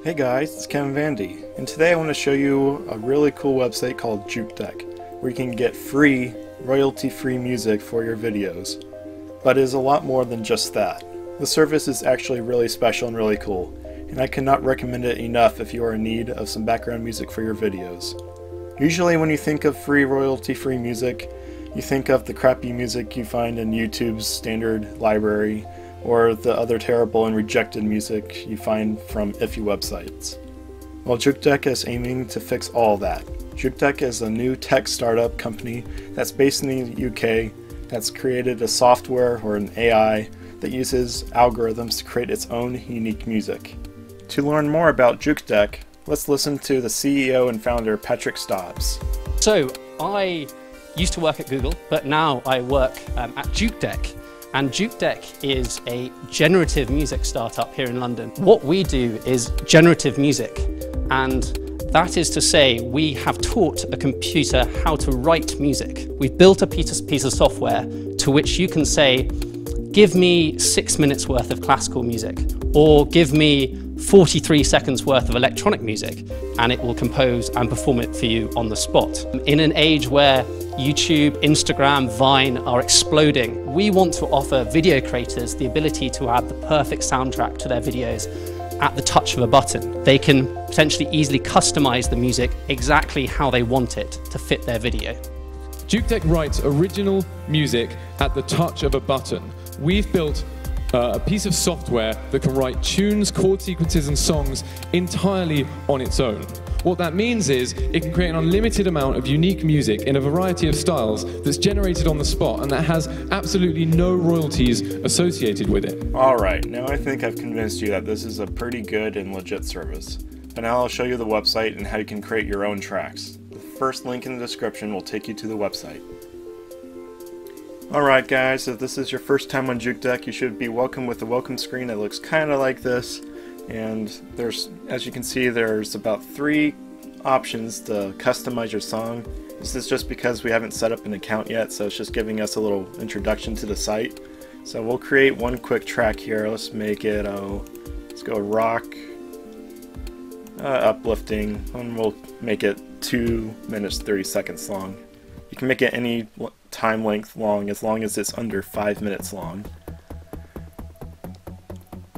Hey guys, it's Kevin Vandy, and today I want to show you a really cool website called Jukedeck, where you can get free, royalty-free music for your videos. But it is a lot more than just that. The service is actually really special and really cool, and I cannot recommend it enough if you are in need of some background music for your videos. Usually when you think of free, royalty-free music, you think of the crappy music you find in YouTube's standard library, or the other terrible and rejected music you find from iffy websites. Well, Jukedeck is aiming to fix all that. Jukedeck is a new tech startup company that's based in the UK that's created a software or an AI that uses algorithms to create its own unique music. To learn more about Jukedeck, let's listen to the CEO and founder Patrick Stobbs. So, I used to work at Google, but now I work at Jukedeck. And Jukedeck is a generative music startup here in London. What we do is generative music, and that is to say we have taught a computer how to write music. We've built a piece of software to which you can say, give me 6 minutes worth of classical music, or give me 43 seconds worth of electronic music, and it will compose and perform it for you on the spot. In an age where YouTube, Instagram, Vine are exploding, we want to offer video creators the ability to add the perfect soundtrack to their videos at the touch of a button. They can potentially easily customize the music exactly how they want it to fit their video. Jukedeck writes original music at the touch of a button. We've built a piece of software that can write tunes, chord sequences and songs entirely on its own. What that means is it can create an unlimited amount of unique music in a variety of styles that's generated on the spot and that has absolutely no royalties associated with it. Alright, now I think I've convinced you that this is a pretty good and legit service. But now I'll show you the website and how you can create your own tracks. The first link in the description will take you to the website. Alright guys, if this is your first time on Jukedeck, you should be welcome with a welcome screen that looks kind of like this. And there's, as you can see, there's about 3 options to customize your song. This is just because we haven't set up an account yet, so it's just giving us a little introduction to the site. So we'll create one quick track here. Let's make it, let's go rock, uplifting, and we'll make it 2 minutes 30 seconds long. You can make it any time length long as it's under 5 minutes long.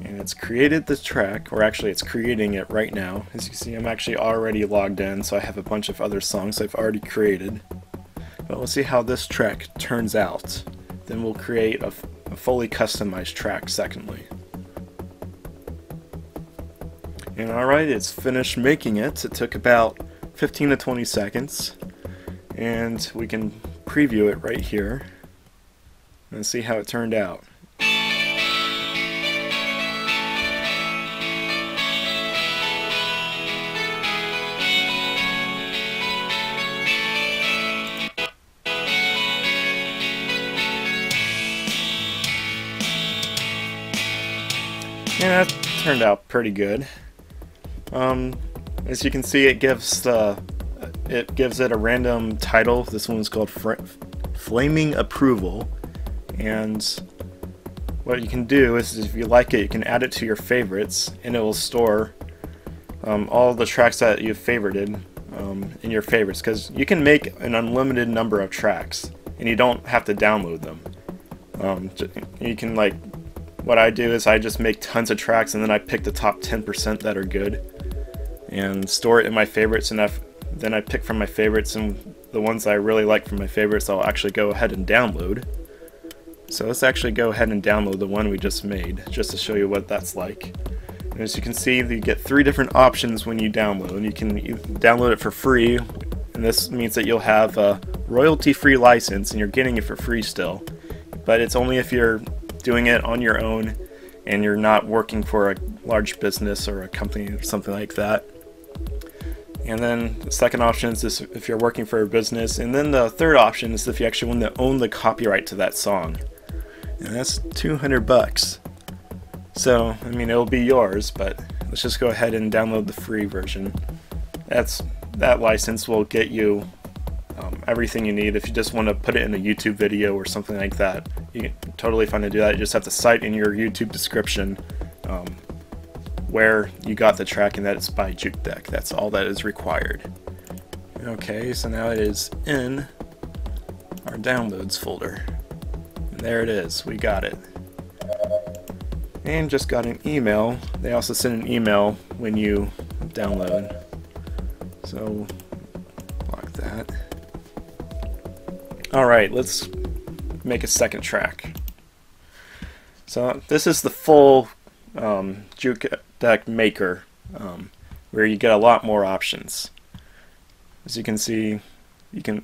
And it's created this track, or actually it's creating it right now. As you can see, I'm actually already logged in, so I have a bunch of other songs I've already created. But we'll see how this track turns out. Then we'll create a fully customized track secondly. And alright, it's finished making it. It took about 15 to 20 seconds. And we can preview it right here and see how it turned out. Yeah, that turned out pretty good. As you can see, it gives it a random title. This one's called Flaming Approval, and what you can do is, if you like it, you can add it to your favorites, and it will store all the tracks that you've favorited in your favorites, because you can make an unlimited number of tracks, and you don't have to download them. You can, like, what I do is I just make tons of tracks, and then I pick the top 10% that are good, and store it in my favorites, and then I pick from my favorites, and the ones I really like from my favorites I'll actually go ahead and download. So let's actually go ahead and download the one we just made, just to show you what that's like. And as you can see, you get 3 different options when you download. You can download it for free, and this means that you'll have a royalty-free license, and you're getting it for free still. But it's only if you're doing it on your own, and you're not working for a large business or a company or something like that. And then the second option is if you're working for a business, and then the third option is if you actually want to own the copyright to that song, and that's $200. So I mean, it'll be yours, but let's just go ahead and download the free version. That license will get you everything you need. If you just want to put it in a YouTube video or something like that, you can totally fine to do that. You just have to cite in your YouTube description where you got the track and that it's by Jukedeck. That's all that is required. Okay, so now it is in our downloads folder. And there it is, we got it. And just got an email. They also send an email when you download. So, lock that. Alright, let's make a second track. So this is the full Jukedeck maker, where you get a lot more options. As you can see,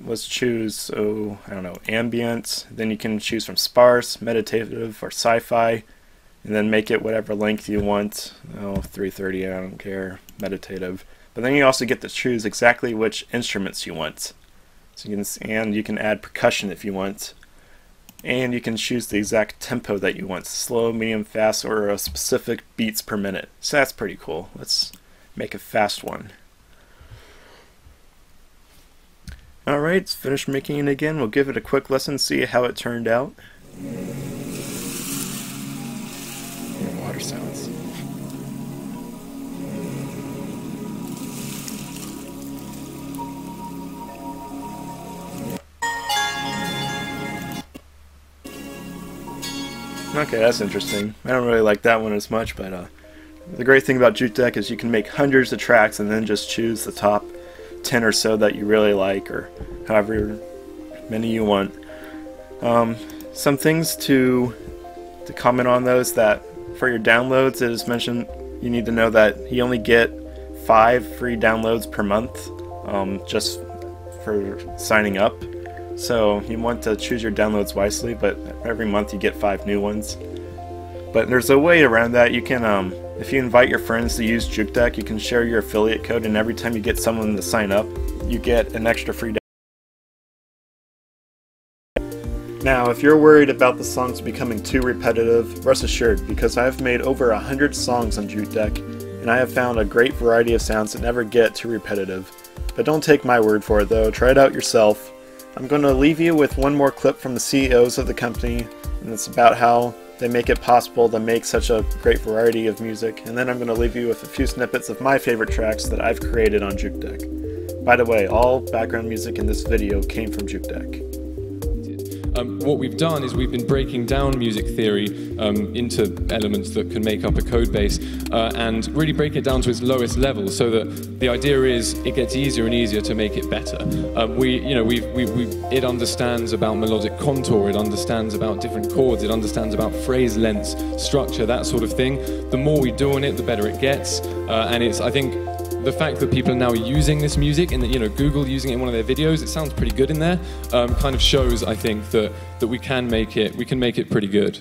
let's choose, I don't know, ambient, then you can choose from sparse, meditative, or sci-fi, and then make it whatever length you want. 330, I don't care, meditative. But then you also get to choose exactly which instruments you want. So you can add percussion if you want. And you can choose the exact tempo that you want, slow, medium, fast, or a specific beats per minute. So that's pretty cool. Let's make a fast one. Alright, it's finished making it again. We'll give it a quick listen, see how it turned out. Water sounds. Okay, that's interesting. I don't really like that one as much, but the great thing about Jukedeck is you can make hundreds of tracks and then just choose the top 10 or so that you really like, or however many you want. Some things to comment on those, that for your downloads, it is mentioned you need to know that you only get 5 free downloads per month, just for signing up. So you want to choose your downloads wisely, but every month you get 5 new ones. But there's a way around that. You can, if you invite your friends to use Jukedeck, you can share your affiliate code, and every time you get someone to sign up, you get an extra free download. Now, if you're worried about the songs becoming too repetitive, rest assured, because I've made over 100 songs on Jukedeck, and I have found a great variety of sounds that never get too repetitive. But don't take my word for it though, try it out yourself. I'm going to leave you with one more clip from the CEOs of the company, and it's about how they make it possible to make such a great variety of music, and then I'm going to leave you with a few snippets of my favorite tracks that I've created on Jukedeck. By the way, all background music in this video came from Jukedeck. What we've done is we've been breaking down music theory into elements that can make up a code base, and really break it down to its lowest level, so that the idea is it gets easier and easier to make it better. It understands about melodic contour, it understands about different chords, it understands about phrase lengths, structure, that sort of thing. The more we do on it, the better it gets, and I think the fact that people are now using this music, and that Google using it in one of their videos, it sounds pretty good in there, kind of shows, I think, that we can make it pretty good.